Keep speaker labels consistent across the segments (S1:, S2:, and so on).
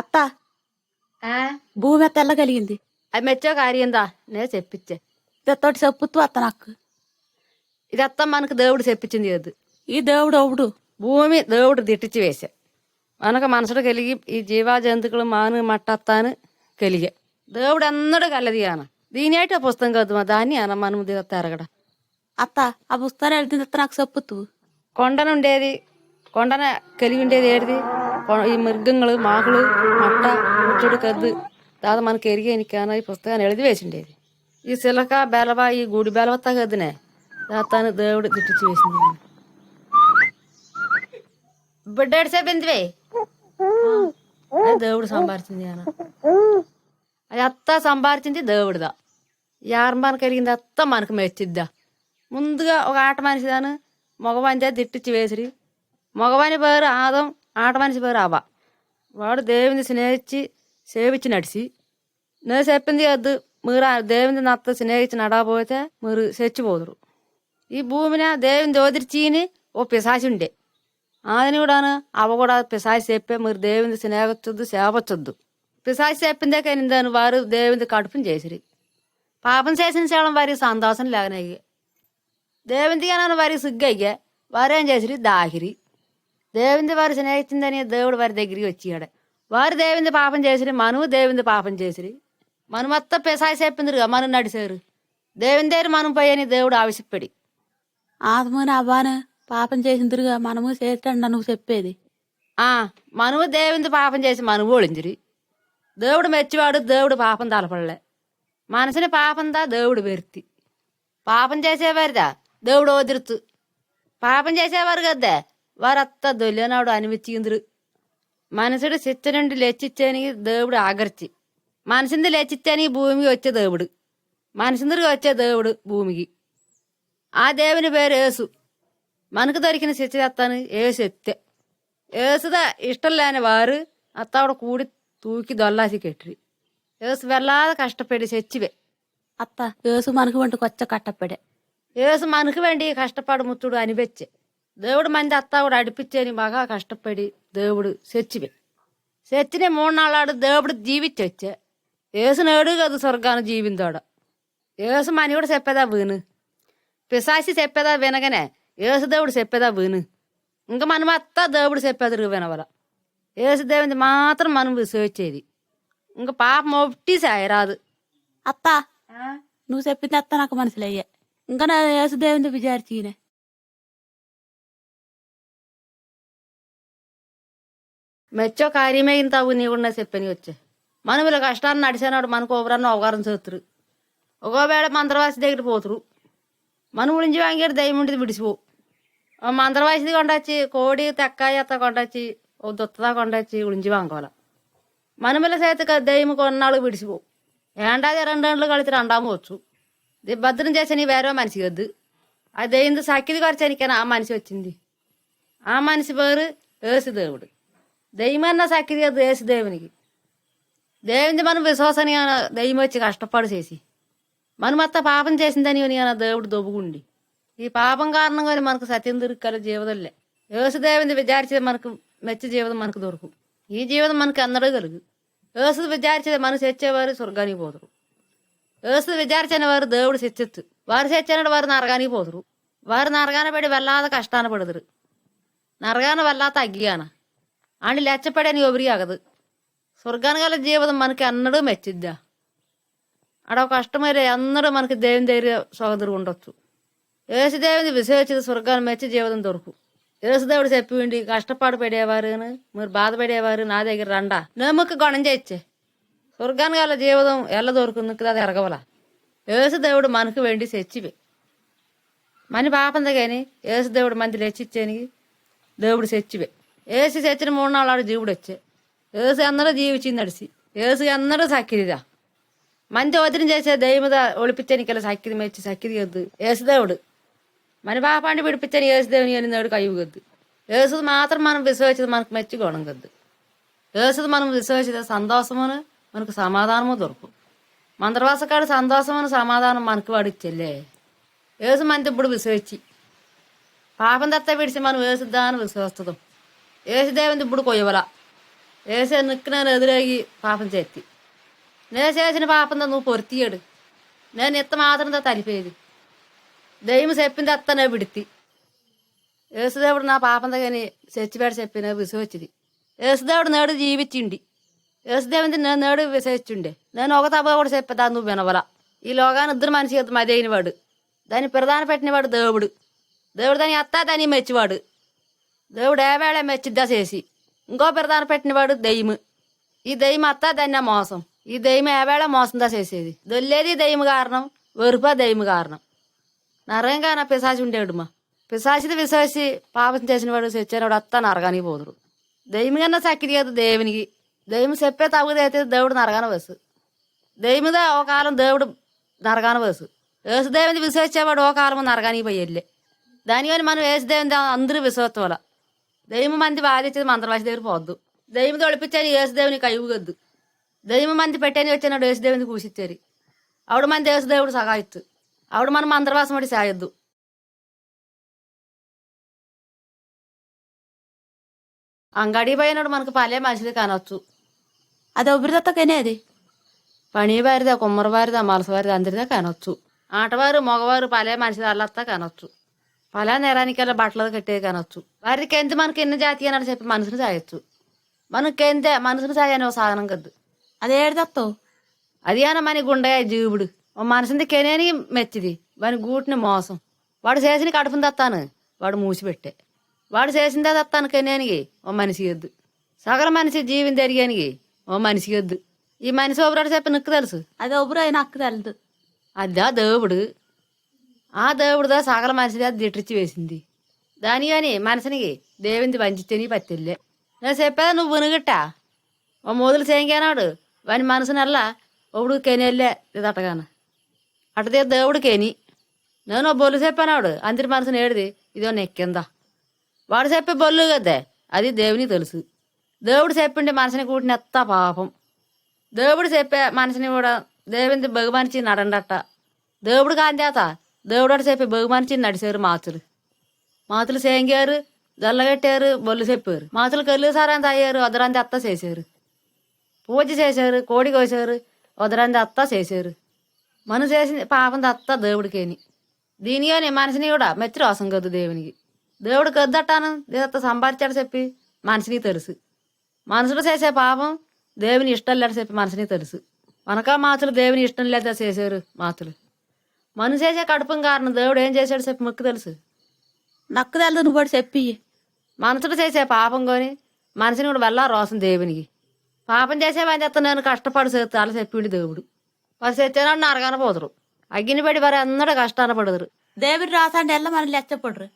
S1: అత్త భూమి అత్త ఎల్లగలిగింది.
S2: అది మెచ్చో కార్యందా నే చెప్పించే
S1: ఇదతోటి చెప్పుతూ అత్త నాకు
S2: ఇదంతా మనకు దేవుడు చెప్పించింది కదా.
S1: ఈ దేవుడు అవుడు
S2: భూమి దేవుడు దిట్టించి వేసా మనకు మనసుడు కలిగి ఈ జీవా జంతువులు మాను మట్టత్తాను కలిగే దేవుడు అన్నడు కలది అన దీనేట పుస్తకం కదమ్మా దాన్ని అన మనం తిరగడ
S1: అత్త ఆ పుస్తకాలు వెళ్తుంది అత్త నాకు చెప్పుతూ
S2: కొండనుండేది కొండన కలిగి ఉండేది ఏడిది ఈ మృగంగులు మాకులు మట్ట ముచ్చుడు కద్దు దాదా మనకి ఎరిగేనికాన ఈ పుస్తకాన్ని ఎడిది వేసిండేది. ఈ సిలక బెలవ ఈ గుడి బెలవత్తా కదనే దాతాను దేవుడు దిట్టించి వేసింది. బిడ్డేడు సేపిందివే దేవుడు సంపాదించింది అన అది అత్త సంపాదించింది దేవుడుదా. యారంబాన కలిగింది అత్త మనకు మెచ్చిద్దా. ముందుగా ఒక ఆట మనిషిదాను మగవాని చేత దిట్టించి వేసిరి. మగవాని పేరు ఆదం ఆట మనిషి పేరు అవ్వ. వాడు దేవుని స్నేహించి సేవించి నడిచి నేను చెప్పింది వద్దు మీరు దేవుని నత్త స్నేహించి నడకపోతే మీరు చచ్చిపోదురు. ఈ భూమిని దేవుని దోదిరిచీని ఓ పిశాచి ఉండే ఆదని కూడాను అవ్వ కూడా పిశాచి చెప్పే మీరు దేవుని స్నేహించొద్దు సేవచ్చొద్దు. పిశాచి చెప్పిందే కానీ దాని వారు దేవుని కడుపుని చేసిరి. పాపం చేసిన చేయడం వారికి సంతోషం లేకనయ్యే దేవునిది కానీ వారికి సిగ్గయ్యే వారేం చేసిరి దాహిరి. దేవుని వారు స్నేహితుందని దేవుడు వారి దగ్గరికి వచ్చాడు. వారు దేవుని పాపం చేసిరి మనము దేవుని పాపం చేసిరి. మనమంతా పిశాచి చెప్పిందిరుగా మనం నడిచారు దేవుని దగ్గర మనం పోయని దేవుడు ఆవిషపడి
S1: ఆదముని అవ్వాను పాపం చేసిందిరుగా మనము చేతండి నువ్వు చెప్పేది.
S2: మనము దేవుని పాపం చేసి మనము ఓడించిరి. దేవుడు మెచ్చివాడు దేవుడు పాపం తలపడలే. మనసుని పాపందా దేవుడు వెర్తి. పాపం చేసేవారిదా దేవుడు వదిరుతు. పాపం చేసేవారు కద్దా వారత్త దొల్లినాడు అనిపించిందిరు. మనుషుడు శిచ్చ నుండి లేచిచ్చాని దేవుడు ఆగర్చి మనిషింది లేచిచ్చాని భూమికి వచ్చే దేవుడు మనిషిందరికి వచ్చే దేవుడు భూమికి. ఆ దేవుని పేరు యేసు. మనకు దొరికిన శిచ్చ తెత్తాను ఏసు ఎత్తే. ఏసుదా ఇష్టం లేని వారు అత్తావిడ కూడి తూకి దొల్లాసి కెట్రి. ఏసు వెళ్ళాద కష్టపడి చచ్చివే
S1: అత్త యేసు మనకు వంటికి వచ్చే కట్టపడే
S2: ఏసు మనకు వెండి కష్టపడి ముచ్చుడు అనిపెచ్చే దేవుడు మంది అత్తావిడ అడిపించేని బాగా కష్టపడి దేవుడు చచ్చివే. చచ్చిన 3 నాళ్ళు దేవుడు జీవించి వచ్చే ఏసు నేడు కదా స్వర్గాన్ని జీవిందాడ. ఏసు మని కూడా చెప్పేదా వీను. పిశాసి చెప్పేదా వినగానే ఏసు దేవుడు చెప్పేదా వీను. ఇంకా మనం అత్తా దేవుడు చెప్పేది వినవల. ఏసు దేవుని మాత్రం మనం విశ్వచ్చేది. ఇంకా పాపం ఒకటి సాయరాదు.
S1: అత్త నువ్వు చెప్పింది అత్త నాకు మనసులయ్యే ఇంకా నా యేసు దేవుని విచారించినే
S2: మెచ్చో కార్యమే ఇంత అవు నీ కూడా చెప్పని వచ్చే మనం ఇలా కష్టాన్ని నడిచేనాడు మనకు ఒకరన్నా అవగారం చేతురు. ఒకవేళ మంత్రవాసి దగ్గర పోతురు మనం ఉಳಿంచి వాంగారు దయ్యం ఉంటుంది విడిచిపో. మంత్రవాసిది కొండొచ్చి కోడి తెక్కాయ అత్త కొండొచ్చి ఓ దుత్తదా కొండొచ్చి ఉಳಿంచి వాంగోల మనమిల చేతి దయ్యం కొన్నాళ్ళు విడిచిపో. ఏంటాది 2 గంటలు కలిసి రండామవచ్చు. భద్రం చేసని వేరే మనిషి కద్దు. ఆ దయ్యంది సక్కిది ఖర్చానికైనా ఆ మనిషి వచ్చింది. ఆ మనిషి పేరు యేసు దేవుడు. దయ్యమన్నా సక్కిది కదా యేసు దేవునికి. దేవుని మనం విశ్వాసని దయ్యం వచ్చి కష్టపడి చేసి మనమంతా పాపం చేసిందని దేవుడు దొబ్బుకుండి ఈ పాపం కారణంగా మనకు సత్యం దొరికల జీవితంలే. యేసు దేవుని విచారించేది మనకు మెచ్చి జీవితం మనకు దొరకు. ఈ జీవితం మనకు అందరూ కలుగు. యేసు విచారించేది మనసు తెచ్చేవారు స్వర్గానికి పోతురు. యేసు విచారించిన వారు దేవుడు శిక్షిత్తు. వారు చచ్చినట్టు వారు నరగానికి పోతురు. వారు నరగాన పడి వెళ్ళాద కష్టాన పడుదురు. నరగాన వెళ్ళాత అగ్గిగాన అని లెచ్చపడని ఎవరి ఆగదు. స్వర్గానికి గల జీవితం మనకి అన్నడూ మెచ్చిద్దా. అడవ కష్టమైతే అందరూ మనకి దేవుని దగ్గర సోదరు ఉండొచ్చు. యేసు దేవుని విశ్వసించి స్వర్గాన్ని మెచ్చి జీవితం దొరుకు. యేసు దేవుడు చెప్పి కష్టపాటు పడేవారు మీరు బాధపడేవారు నా దగ్గర రండా నమ్మక గొడం చేయొచ్చే స్వర్గాన్ని గల జీవితం ఎలా దొరుకుంది కదా ఎరగవల. యేసు దేవుడు మనకు వెండి తెచ్చివే మన పాపంది కానీ యేసు దేవుడు మంది లెచ్చిచ్చేని దేవుడు తెచ్చివే. ఏసు చచ్చిన 3 నాళ్ళు జీవుడు వచ్చే ఏసు అందరూ జీవించింది నడిచి ఏసు అందరూ సక్కిదిదా. మంచి వదిన చేసే దయ్యముదా ఒలిపించని ఇలా సక్కిది మెచ్చి సక్కిది వద్దు ఏసు దేవుడు మన పాపాన్ని విడిపించని యేసు దేవుని అని దేవుడికి అయ్యి వద్దు. ఏసుది మాత్రం మనం విశ్వసించేది మనకు మెచ్చి గొడం కద్దు. ఏసుది మనం విశ్వసించేది సంతోషమును మనకు సమాధానము దొరకు. మంత్రవాసకాడు సంతోషమును సమాధానం మనకు వాడిచ్చెల్లే. ఏసు మంది ఇప్పుడు విశ్వసించి పాపం దత్త విడిచి మనం ఏసుద్దాన్ని విశ్వస్తాం. ఏసు దేవుని ఇప్పుడు కొయ్యవల వేసే నిక్కు నేను ఎదురేగి పాపం చేతి నేను చేసిన పాపంతో నువ్వు పొరితీయడు నేను ఎత్త మాత్రంతో తలిపేది దెయ్యం చెప్పింది అత్తనే విడితి యేసుదేవుడు నా పాపంతో కానీ చచ్చిపేట చెప్పిన విసువచ్చింది యేసుదేవుడు నేడు జీవించిండి యేసుదేవుని నేను నేడు విసవించుండే నేను ఒక తప్ప కూడా చెప్పేదా నువ్వు వినవల ఈ లోగాన్ని ఇద్దరు మనిషి మదైనవాడు దాన్ని ప్రధాన పెట్టినవాడు దేవుడు దేవుడు దాని అత్త దాన్ని మెచ్చివాడు దేవుడు ఏవేళ మెచ్చిద్దా చేసి ఇంకో ప్రధాన పెట్టినవాడు దెయ్యం ఈ దెయ్యం అత్త దాన్ని మోసం ఈ దెయ్యం ఏవేళ మోసందా చేసేది దొల్లేది దెయ్యం కారణం వెరుపా దెయ్యం కారణం నరంగా నా పిశాచి ఉండేడు మా పిశాచిది విశ్వాసి పాపం చేసినవాడు చచ్చినవాడు అత్త నరగానికి పోదురు దెయ్యం కన్నా చక్కిది కదా దేవునికి దెయ్యం చెప్పే తగుదైతే దేవుడు నరగాన వసు దెయ్యముదే ఒక కాలం దేవుడు నరగాన వసు యేసుదేవుని విశ్వసించేవాడు ఒక కాలం నరగానికి పోయేళ్ళే దానివల్ల మనం యేసుదేవుని అందరూ విశ్వత్వాల దెయ్యం మంది బాధించేది మంత్రవాసి దగ్గర పోద్దు దెయ్యం తొడిపించాని యేసుదేవుని కయ్యగొద్దు దెయ్యం మంది పెట్టని వచ్చినాడు యేసుదేవుని కూసిచ్చారు ఆవిడ మంది యేసుదేవుడు సగాయిత్తు ఆవిడ మనం మంత్రవాసం పడి సాయొద్దు అంగడి పోయినాడు మనకు పల్లె మనిషిది కానొచ్చు
S1: అది ఒబ్బరిదత్తకనే అది
S2: పని వారిదా కుమ్మరి వారిదా మలసవారిదా అందరిదా కానొచ్చు ఆటవారు మగవారు పలే మనిషి వాళ్ళత్తా కానొచ్చు పలా నేరానికెళ్ళ బట్టలు కట్టేది కానొచ్చు వారికి ఎంత మనకి ఎన్ని జాతి అని చెప్పి మనసుని సాయొచ్చు మనకి ఎంతే మనసుని సాయని ఓ సాధనం కద్దు
S1: అది ఏడుదత్తావు
S2: అది అన్న మన గుండె జీవుడు ఓ మనసుని కెనేని మెచ్చిది వాని గూటిని మోసం వాడు చేసిన కడుపుని తత్తాను వాడు మూసిపెట్టే వాడు చేసిందే తత్తాను కెనేనికి ఓ మనిషి వద్దు సగల మనిషి జీవిని తిరిగానికి ఓ మనిషి వద్దు ఈ మనిషి ఒబ్బరాడు చెప్పి నిక్కు తెలుసు
S1: అది ఒబ్బరు అయినా అక్కు తెలదు
S2: అదా దేవుడు ఆ దేవుడుదా సగల మనిషిది అది దిట్టిచ్చి వేసింది దాని కానీ మనిషినికి దేవుని పంచిచ్చని పత్తిల్లే నేను చెప్పేదా నువ్వు వినుగట్టా ఓ మొదలు చేయంగానాడు వాని మనసునల్లా ఒప్పుడు కెనెళ్ళే ఇదటగాన అటదే దేవుడు కేని నేను ఓ బొల్లు చెప్పానాడు అందరి మనసుని ఏడిది ఇదో నెక్కిందా వాడు చెప్పే బొల్లు కదే అది దేవుని తెలుసు దేవుడు చెప్పిండే మనసుని కూటినెత్త పాపం దేవుడు చెప్పే మనిషిని కూడా దేవుని బహుమనిచి నడండట దేవుడు కాందేత దేవుడు చెప్పి బహుమనిచి నడిచారు మాతులు సేంగారు జల్లగట్టారు బొల్లు చెప్పారు మాతులు కళ్ళు సారంత అయ్యారు వదరంది అత్త చేశారు పూజ చేశారు కోడి కోసారు వదరంది అత్త చేశారు మనం చేసిన పాపం అత్త దేవుడికేని దీనిలోని మనిషిని కూడా మెచ్చి రోసం కద్దు దేవునికి దేవుడు కద్దట్టాను దేవత సంపాదించాడు చెప్పి మనిషిని తెలుసు మనుషులు చేసే పాపం దేవుని ఇష్టం లేక చెప్పి మనిషిని తెలుసు మనకా మాతులు దేవుని ఇష్టం లేదా చేశారు మాతులు మనిషి చేసే కడుపం కారణం దేవుడు ఏం చేశాడు చెప్పి మొక్కు తెలుసు
S1: నక్కు తెలదు నువ్వు కూడా చెప్పి
S2: మనుషులు చేసే పాపం కొని మనిషిని కూడా వెళ్ళా రోసం దేవునికి పాపం చేసేవాని చెత్త నేను కష్టపడి చేస్తాను చెప్పిండు దేవుడు వారు చచ్చేనాడు నరగాన పోదురు అగ్గిని పడి వారు అందరూ కష్టాన పడదురు
S1: దేవుడు రాసండి ఎల్ల మనం లెచ్చపడరు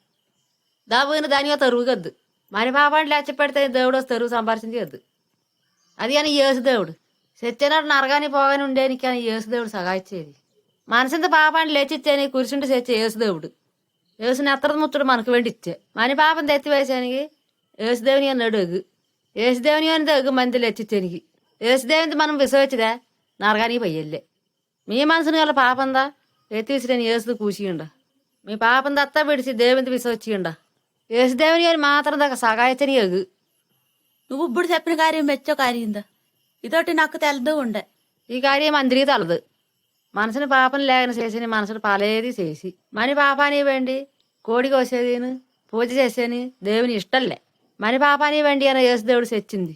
S2: దాబోయిన దానిగా తరువు కద్దు మన పాపాన్ని లెచ్చ పెడితే దేవుడు వస్తే తరువు సంపాదించద్దు అది కానీ యేసు దేవుడు చచ్చేనాడు నరగాని పోగాని ఉండేని కానీ యేసు దేవుడు సగాయిచ్చేది మనసింత పాపాన్ని లేచిచ్చేని కురిసింటి చేచ్చే యేసుదేవుడు యేసుని ఎత్తర ముచ్చుడు మనకు వెండిచ్చే మన పాపం తెత్తివేసానికి యేసుదేవుని అని అడుగు యేసుదేవుని అని దగ్గు మంది లెచ్చిచ్చేనికి యేసుదేవుని మనం విసవచ్చిదా నరగానికి పోయెళ్ళే మీ మనసుని గల పాపందా ఎత్తిసిరని యేసు కూసియుండ మీ పాపం దత్తా విడిచి దేవుని విసవచ్చియుండ యేసుదేవుని అని మాత్రం దాకా సగాయచ్చని ఎగు
S1: నువ్వు ఇప్పుడు చెప్పిన కార్యం మెచ్చో కార్యందా ఇదొకటి నాకు తెలదు ఉండే
S2: ఈ కార్యం అందరికీ తలదు మనసుని పాపం లేకన చేసి మనసుని పాలేది చేసి మన పాపాని వెండి కోడి కోసేదిను పూజ చేసేని దేవుని ఇష్టంలే మన పాపాని వెండి అని యేసుదేవుడు తెచ్చింది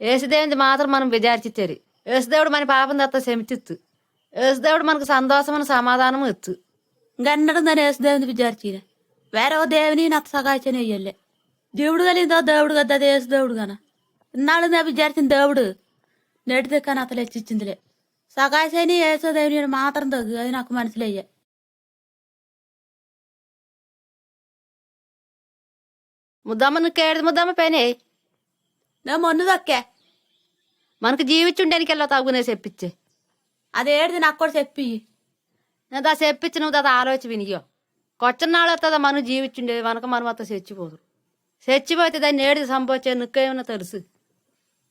S2: యేసుదేవుని మాత్రం మనం విచారించారు యేసుదేవుడు మన పాపం దత్త శమిచిత్తు యేసుదేవుడు మనకు సంతోషమైన సమాధానం ఇచ్చు
S1: గన్నడం దాని యేసుదేవుని విచారించిన వేరే ఓ దేవుని నాకు సగాయచని వెయ్యలే దేవుడు కలిగిందో దేవుడు కదా అది యేసుదేవుడు గాన ఇన్నాళ్ళు నేను విచారించిన దేవుడు నేటిదే కానీ అతలు హెచ్చిచ్చిందిలే సగాయని యేసుదేవుని మాత్రం తగ్గు అది నాకు మనసులో అయ్యా
S2: ముద్దమ్మ నువ్వు ముద్దమ్మ పేనే
S1: నేను మొన్ను దక్కే
S2: మనకు జీవించుండేనికి వెళ్ళా తగ్గునే చెప్పించే
S1: అది ఏడిది నాకు కూడా చెప్పి
S2: నేను దా చెప్పించి నువ్వు దా ఆలోచి వినియో కొచ్చనాళ్ళు వస్తుందా మనం జీవించుండేది మనకు మనం అంతా చచ్చిపోదు చచ్చిపోతే దాన్ని ఏడిది సంభవించే నువ్వేమన్నా తెలుసు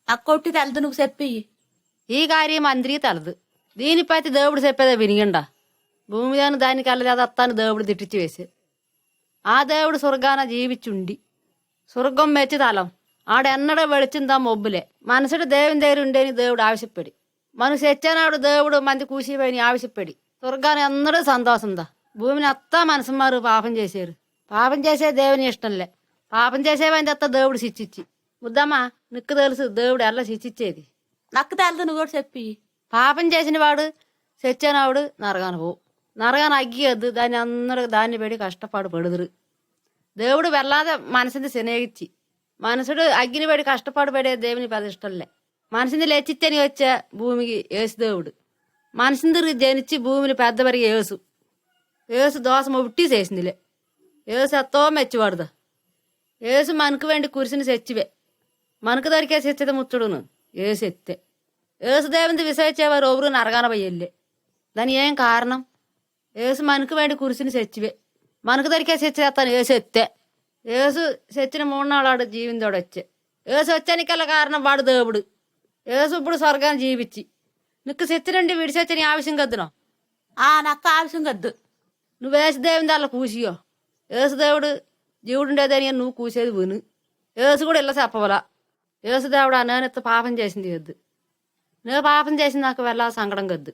S1: నాకు కొట్టి తెలదు నువ్వు చెప్పి
S2: ఈ కార్యం అందరికీ తెలదు దీనిపై దేవుడు చెప్పేదా వినియండా భూమి దానికి వెళ్ళలేదు అత్తాను దేవుడు తిట్టించి వేసే ఆ దేవుడు స్వర్గాన జీవించుండి స్వర్గం మెచ్చి తలం ఆడెన్నడో వెళిచిందా మొబ్బులే మనసుడు దేవుని దగ్గర ఉండేని దేవుడు ఆവശ്యపడి మనకు తెచ్చానాడు దేవుడు మంది కూసిపోయి ఆവശ്యపడి స్వర్గాన్ని అందరూ సంతోషందా భూమిని అత్తా మనసు మారు పాపం చేశారు పాపం చేసే దేవుని ఇష్టంలే పాపం చేసేవైంది అత్త దేవుడు శిచ్చిచ్చి ముద్దమ్మా నీకు తెలుసు దేవుడు ఎలా శిచ్చిచ్చేది
S1: నాకు తెలుసు నువ్వు కూడా చెప్పి.
S2: పాపం చేసిన వాడు చచ్చానాడు నరగాను పో నరగాను అగ్గియద్దు దాన్ని అందరూ దాన్ని పెడి కష్టపడు పడుదురు దేవుడు వెళ్ళాத మనసుని శనేగిచ్చి మనుషుడు అగ్గిని పడి కష్టపడి పడే దేవుని పెద్ద ఇష్టంలే మనిషిని లేచిచ్చని వచ్చే భూమికి ఏసు దేవుడు మనిషిని జనిచ్చి భూమిని పెద్ద పెరిగి ఏసు దోషం ఉట్టి చేసిందిలే ఏసు ఎంతో మెచ్చివాడుదా ఏసు మనకు వెండి కురిసిని తెచ్చివే మనకు దొరికే తెచ్చది ముచ్చుడును ఏసు ఎత్తే ఏసు దేవుని విసరించేవారు ఎవరు నరగాన పోయెళ్ళే దాని ఏం కారణం ఏసు మనకు వెండి కురిసిని తెచ్చివే మనకు దొరికే తెచ్చేస్తాను ఏసు ఎత్తే ఏసు తెచ్చిన 3 నాడు జీవిందోడు వచ్చే ఏసు వచ్చానికల్లా కారణం వాడు దేవుడు ఏసు ఇప్పుడు స్వర్గాన్ని జీవించి నీకు తెచ్చినండి విడిచొచ్చని ఆവശ്యం కద్దును
S1: నాకు ఆവശ്యం కద్దు.
S2: నువ్వు ఏసు దేవుని దానిలో కూసియో ఏసు దేవుడు జీవుడు ఉండేదని నువ్వు కూసేది విను ఏసు కూడా ఇలా చెప్పవలా ఏసు దేవుడు నేనెత్త పాపం చేసింది వద్దు నేను పాపం చేసింది నాకు వెళ్ళాలి సంకడం కద్దు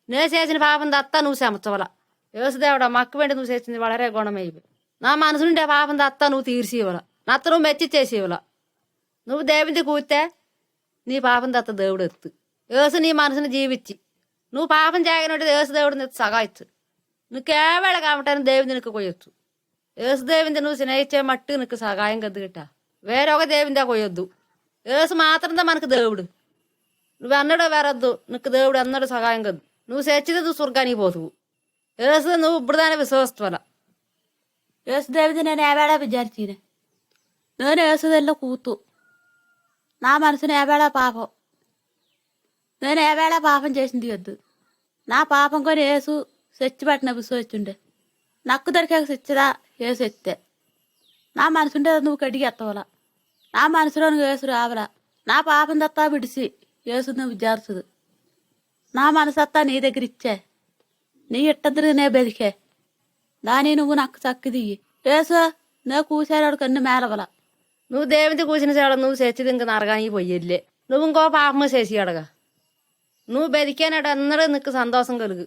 S2: నేను చేసిన పాపం దత్తా నువ్వు చెమచవలా ఏసు దేవుడా మక్కు వెండి నువ్వు చేసింది వడరే గుణమైపోయి నా మనసు నుండే పాపం దత్తా నువ్వు తీర్చి ఇవ్వాల నత్త నువ్వు మెచ్చి చేసి ఇవ్వాల నువ్వు దేవునిది కూస్తే నీ పాపం దత్త దేవుడు ఎత్తు ఏసు నీ మనసుని జీవించి నువ్వు పాపం చేయనట్టు ఏసు దేవుడిని ఎత్తు సగాయచ్చు నువ్వు కేవలం కాబట్టి దేవుని నీకు కొయ్యొచ్చు ఏసు దేవుంది నువ్వు స్నేహించే మట్టు నీకు సహాయం కద్దు గిట్ట వేరే ఒక దేవుందే కొయ్యొద్దు ఏసు మాత్రందా మనకు దేవుడు నువ్వు అన్నడో వేరొద్దు నీకు దేవుడు అన్నడు సహాయం కద్దు నువ్వు చచ్చితే నువ్వు స్వర్గానికి పోతువు ఏసు నువ్వు ఇప్పుడు దాన్ని విశ్వసిస్తువల
S1: ఏసు దేవుడి నేను ఏవేళ విచారించిన నేను ఏసుదల్లో కూతు నా మనసుని ఏవేళ పాపం నేను ఏవేళ పాపం చేసింది వద్దు నా పాపం కొని ఏసు చచ్చి పట్టిన విశ్వసించుండే నక్కు దొరికాక చచ్చదా ఏసు ఎత్తే నా మనసుంటే నువ్వు కడిగి ఎత్తవలా నా మనసులో నువ్వు ఏసు రావలా నా పాపం దత్తా విడిసి ఏసు నువ్వు విచారుచుదు నా మనసత్తా నీ దగ్గర ఇచ్చే నీ ఇట్టద్దురు నే బెదికే దాని నువ్వు నాకు చక్కిది ఏసు నే కూసాడు కన్ను మేలవల
S2: నువ్వు దేవుడి కూసిన చేడ నువ్వు చచ్చిది ఇంక నరగానికి పోయేళ్ళే నువ్వు ఇంకో పాపము చేసి అడగా నువ్వు బతికేనాడు అందరూ నీకు సంతోషం కలుగు